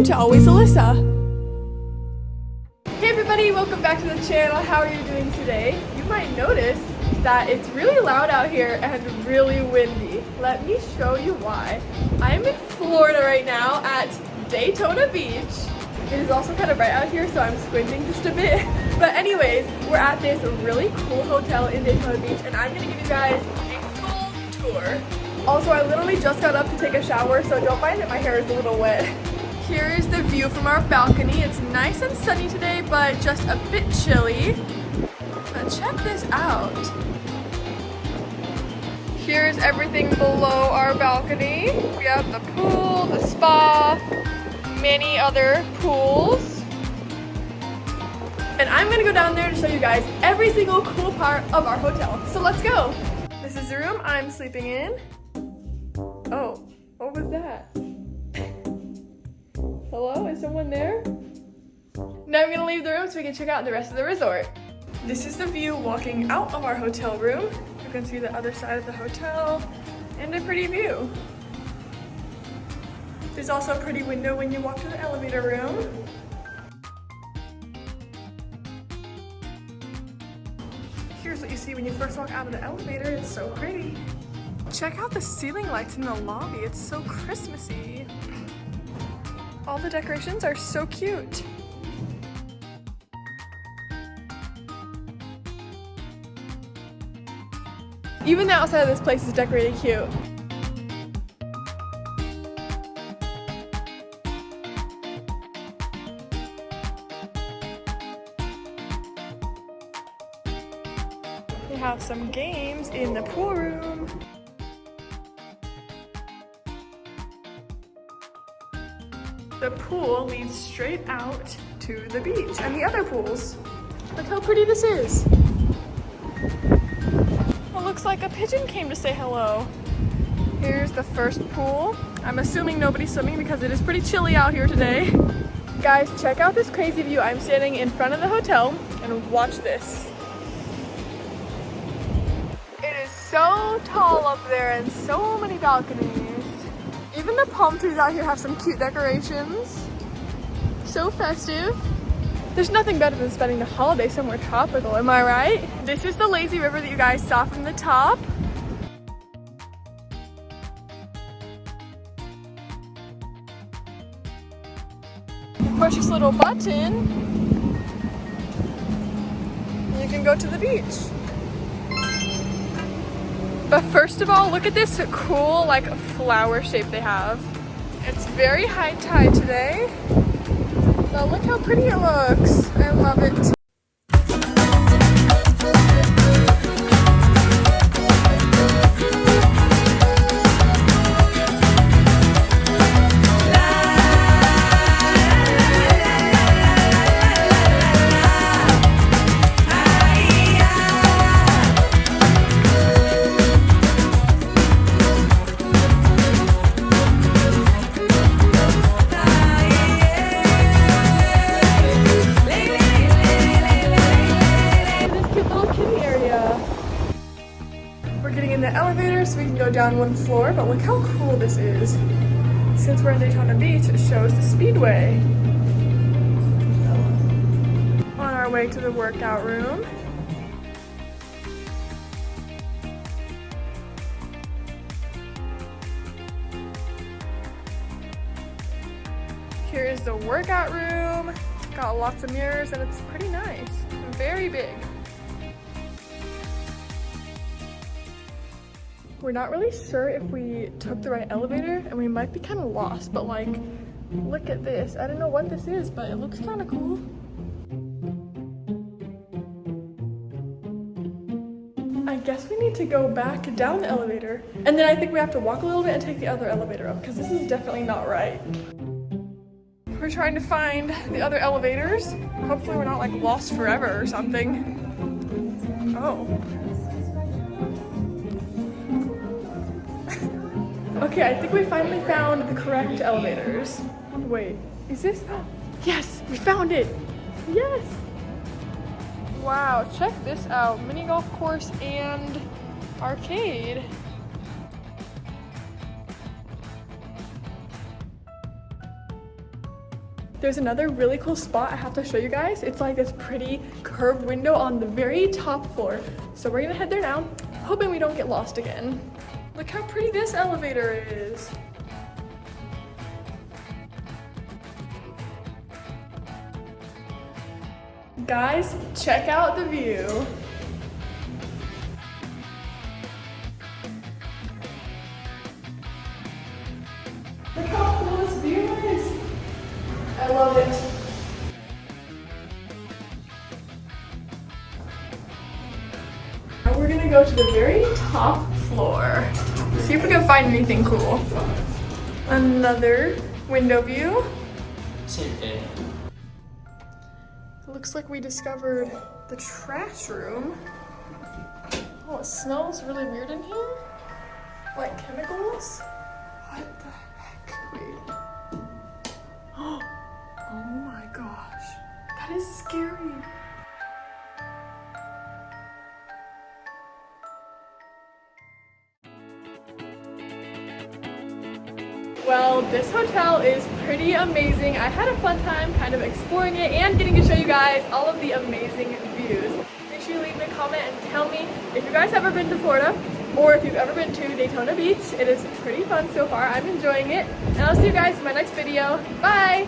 to Always Alyssa. Hey everybody, welcome back to the channel. How are you doing today? You might notice that it's really loud out here and really windy. Let me show you why. I'm in Florida right now at Daytona Beach. It is also kind of bright out here, so I'm squinting just a bit. But anyways, we're at this really cool hotel in Daytona Beach, and I'm gonna give you guys a full tour. Also, I literally just got up to take a shower, so don't mind that my hair is a little wet. Here is the view from our balcony. It's nice and sunny today, but just a bit chilly. But check this out. Here's everything below our balcony. We have the pool, the spa, many other pools. And I'm gonna go down there to show you guys every single cool part of our hotel. So let's go. This is the room I'm sleeping in. Oh, what was that? Hello, is someone there? Now I'm gonna leave the room so we can check out the rest of the resort. This is the view walking out of our hotel room. You can see the other side of the hotel and a pretty view. There's also a pretty window when you walk to the elevator room. Here's what you see when you first walk out of the elevator. It's so pretty. Check out the ceiling lights in the lobby. It's so Christmassy. All the decorations are so cute. Even the outside of this place is decorated cute. We have some games in the pool room. The pool leads straight out to the beach and the other pools. Look how pretty this is. It looks like a pigeon came to say hello. Here's the first pool. I'm assuming nobody's swimming because it is pretty chilly out here today. Guys, check out this crazy view. I'm standing in front of the hotel and watch this. It is so tall up there and so many balconies. Even the palm trees out here have some cute decorations. So festive. There's nothing better than spending the holiday somewhere tropical, am I right? This is the lazy river that you guys saw from the top. Push this little button, and you can go to the beach. But first of all, look at this cool like flower shape they have. It's very high tide today. But look how pretty it looks. I love it. Elevator so we can go down one floor, but look how cool this is. Since we're in Daytona Beach, it shows the speedway. On our way to the workout room. Here is the workout room. Got lots of mirrors and it's pretty nice. Very big. We're not really sure if we took the right elevator and we might be kind of lost, but like, look at this. I don't know what this is, but it looks kind of cool. I guess we need to go back down the elevator, and then I think we have to walk a little bit and take the other elevator up, because this is definitely not right. We're trying to find the other elevators. Hopefully we're not like lost forever or something. Oh. Okay, I think we finally found the correct elevators. Wait, is this? Yes, we found it. Yes. Wow, check this out. Mini golf course and arcade. there's another really cool spot I have to show you guys. It's like this pretty curved window on the very top floor. So we're gonna head there now, hoping we don't get lost again. Look how pretty this elevator is. Guys, check out the view. Look how cool this view is. I love it. Now we're gonna go to the very top floor. See if we can find anything cool. Another window view. Same thing. It looks like we discovered the trash room. Oh, it smells really weird in here. Like chemicals? What the heck? Wait. Oh my gosh. That is scary. Well, this hotel is pretty amazing. I had a fun time kind of exploring it and getting to show you guys all of the amazing views. Make sure you leave me a comment and tell me if you guys have ever been to Florida or if you've ever been to Daytona Beach. It is pretty fun so far. I'm enjoying it. And I'll see you guys in my next video. Bye!